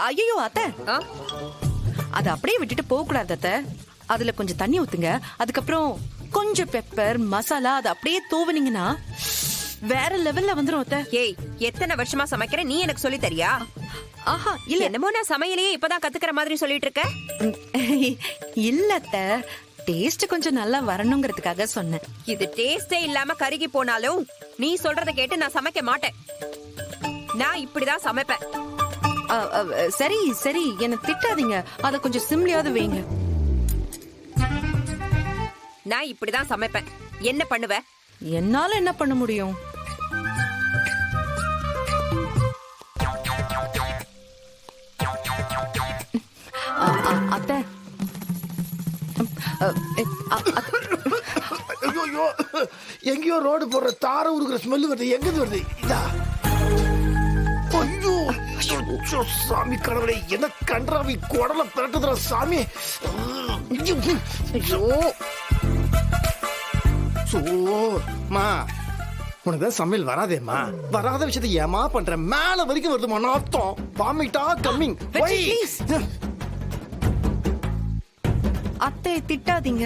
ஐயோ அத்தை, ஆ? அதை அப்படியே விட்டுட்டு போக கூடாது அத்தை. அதுல கொஞ்சம் தண்ணி ஊத்துங்க. அதுக்கப்புறம் கொஞ்சம் பெப்பர் மசாலா அதை அப்படியே தூவுனீங்கன்னா வேற லெவல்ல வந்துரும் அத்தை. ஏய், எத்தனை வருஷமா சமைக்கிற நீ எனக்கு சொல்லி தரியா? ஆஹா இல்ல என்னமோ நான் சமையலையே இப்பதான் கத்துக்கிற மாதிரி சொல்லிட்டு இருக்க. இல்ல அத்தை, டேஸ்ட் கொஞ்சம் நல்லா வரணுங்கிறதுக்காக சொன்னேன். இது டேஸ்டே இல்லாம கருகி போனாலும் நீ சொல்றத கேட்டு நான் சமைக்க மாட்டேன். நான் இப்படிதான் சமைப்பேன். சரி சரி, என்ன திட்டாதீங்க. அத கொஞ்சம் சிம்லியாவது வைங்க. நான் இப்படிதான் சமைப்பேன். என்ன பண்ணுவ? என்னால என்ன பண்ண முடியும்? அத்தை, ஐயோ, எங்கேயோ ரோடு போடுற தார உருக்குற ஸ்மெல் வருது. எங்க வருது? இதா. ஐயோ, ஐயோ, சாமி கடவுளே, என்ன கன்றாவி குடல பிரட்டுதுற சாமி. ஐயோ, சோமா, உனக்கு சமையல் வராதேம்மா. வராத விஷயத்தை ஏமா பண்ற? மேல வரைக்கும் வருதுமா நாத்தம். வாமிட்டா கம்மிங். அத்தை திட்டாதீங்க.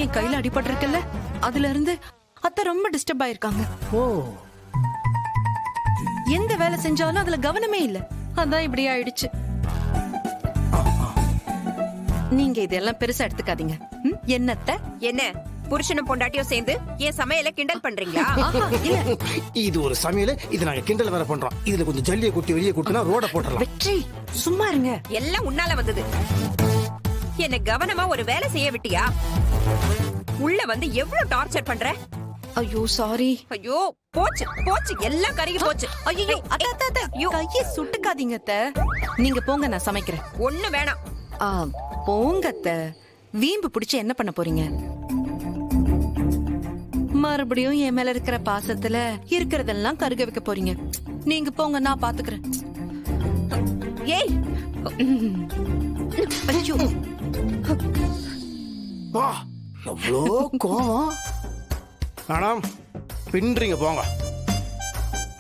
என் கையில அடிபட்டு இருக்குல்ல, அதுல இருந்து அத்தை ரொம்ப டிஸ்டர்ப் ஆயிருக்காங்க. ஓ, எந்த வேலை செஞ்சாலும் அதுல கவனமே இல்ல. அதான் இப்படி ஆயிடுச்சு. நீங்க இதெல்லாம் பெருசா எடுத்துக்காதீங்க. என்னத்த? என்ன புருஷனும் பொண்டாட்டியும் சேர்ந்து என் சமையலை கிண்டல் பண்றீங்களா? இது ஒரு சமையல். இது நாங்க கிண்டல் வேற பண்றோம். இதுல கொஞ்சம் ஜல்லியை குட்டி வெளியே குட்டினா ரோட போட்டுறலாம். வெற்றி, சும்மா இருங்க. எல்லாம் உன்னால வந்தது. என்ன கவனமா ஒரு வேலை செய்ய விட்டியா? உள்ள வந்து எவ்வளவு டார்ச்சர் பண்ற? ஐயோ சாரி. ஐயோ, போச்சு போச்சு, எல்லாம் கருகி போச்சு. ஐயோ அத்தை, கையை சுட்டுக்காதீங்க அத்தை. நீங்க போங்க, நான் சமைக்கிறேன். ஒண்ணு வேணாம். போங்க அத்தை. வீம்பு பிடிச்சு என்ன பண்ண போறீங்க? மறுபடியும் என் மேல இருக்கிற பாசத்துல இருக்கிறதெல்லாம் கருக வைக்க போறீங்க. நீங்க போங்க, நான் பாத்துக்கிறேன். ஏய், ஐயோ, வா, எவ்வளோ கோவம். மேடம், பின்றீங்க போங்க.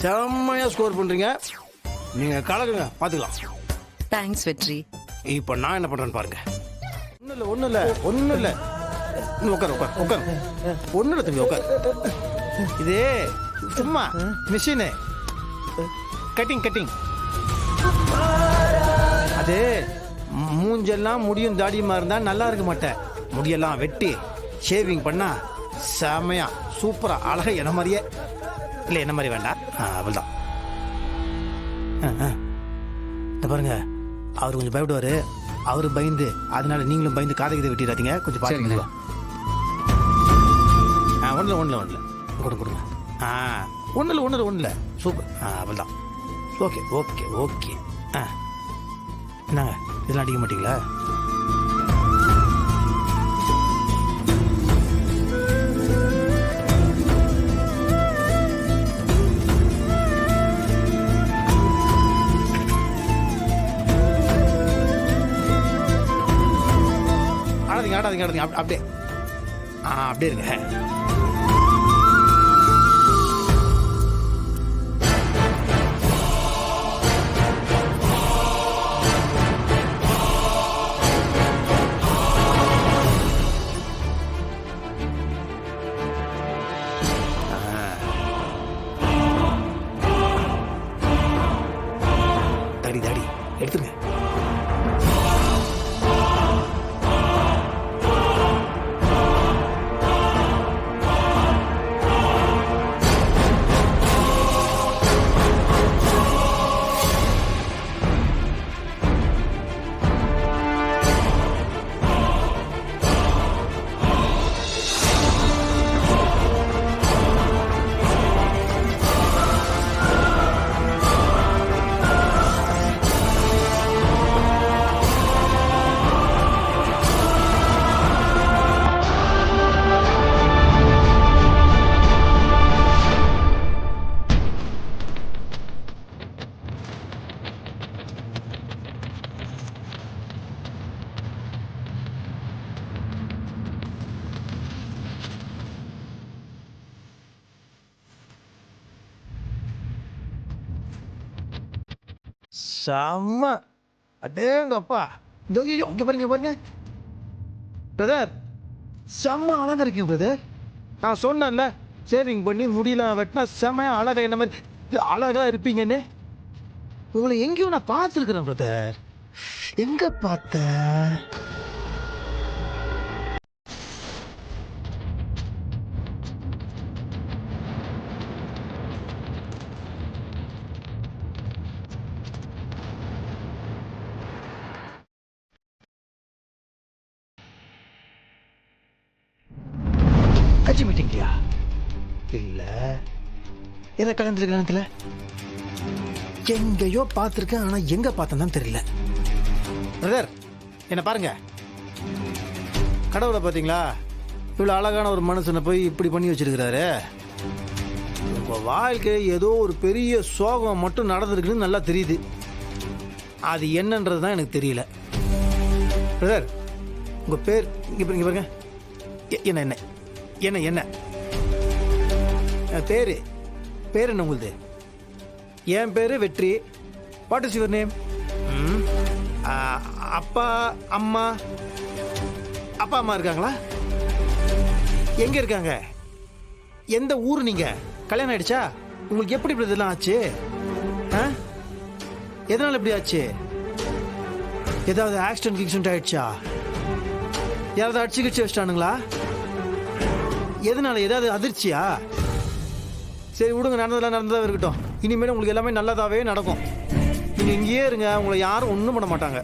செம்மையா ஸ்கோர் பண்றீங்க. நீங்க கலக்குங்க, பாத்துக்கலாம். தேங்க்ஸ் வெற்றி. இப்ப நான் என்ன பண்றேன்னு பாருங்க. ஒண்ணு இல்ல. உட்கார். ஒண்ணு இல்ல தம்பி, உட்கார். இது சும்மா மிஷினு. கட்டிங். அது மூஞ்செல்லாம் முடியும் தாடியுமா இருந்தா நல்லா இருக்க மாட்டேன். முடியெல்லாம் வெட்டி ஷேவிங் பண்ணா செமையா சூப்பரா அழகா என்ன மாதிரியே. இல்ல என்ன மாதிரி வேண்டாம், அவ்வளவுதான். பாருங்க, அவரு கொஞ்சம் பயப்படுவாரு. அவரு பயந்து, அதனால நீங்களும் பயந்து காதைக்கு வெட்டிடாதீங்க. கொஞ்சம் பாருங்க. ஒண்ணுல கொடுங்க. ஒண்ணுல சூப்பர். அவ்வளவுதான். ஓகே. என்னங்க, இதெல்லாம் அடிக்க மாட்டீங்களா? ஆடாதீங்க. அப்படியே இருங்க. தாடி எடுத்துருங்க. செம்ம அடேங்கப்பா இங்கே பாருங்க பாருங்க பிரதர் செம்ம அழகா இருக்கீங்க பிரதர். நான் சொன்னேன்ல ஷேவிங் பண்ணி முடியலாம் வெட்டினா செம்மையா அழகா என்ன மாதிரி அழகா இருப்பீங்கன்னு. உங்களை எங்கேயும் நான் பார்த்துருக்குறேன் பிரதர். எங்க பார்த்தேன்? கட்சி மீட்டிங்லையா? இல்லை எதை கலந்துருக்கல எங்கேயோ பார்த்துருக்கேன், ஆனால் எங்கே பார்த்தேன்னு தெரியல. பிரதர் என்ன பாருங்க, கடவுளை பார்த்தீங்களா? இவ்வளோ அழகான ஒரு மனுஷனை போய் இப்படி பண்ணி வச்சிருக்கிறாரு. உங்கள் வாழ்க்கை ஏதோ ஒரு பெரிய சோகம் மட்டும் நடந்திருக்குன்னு நல்லா தெரியுது. அது என்னன்றது தான் எனக்கு தெரியல. பிரதர் உங்கள் பேர் இங்கே பாருங்க. என்ன என்ன என்ன என்ன பேர் பேர் என்ன உங்களுது? என் பேர் வெற்றி. What is your name? அப்பா அம்மா இருக்காங்களா? எங்க இருக்காங்க? எந்த ஊர்? நீங்க கல்யாணம் ஆயிடுச்சா? உங்களுக்கு எப்படி இப்படி இதெல்லாம் ஆச்சு? எதனால இப்படி ஆச்சு? ஏதாவது ஆக்சிடென்ட் ஆயிடுச்சா? யாராவது அடிச்சு கிடிச்சு வச்சிட்டானுங்களா? எதனால? ஏதாவது அதிர்ச்சியா? சரி விடுங்க, நடந்ததாக இருக்கட்டும். இனிமேல் உங்களுக்கு எல்லாமே நல்லதாகவே நடக்கும். நீங்கள் இங்கேயே இருங்க, உங்களை யாரும் ஒன்றும் பண்ண மாட்டாங்க.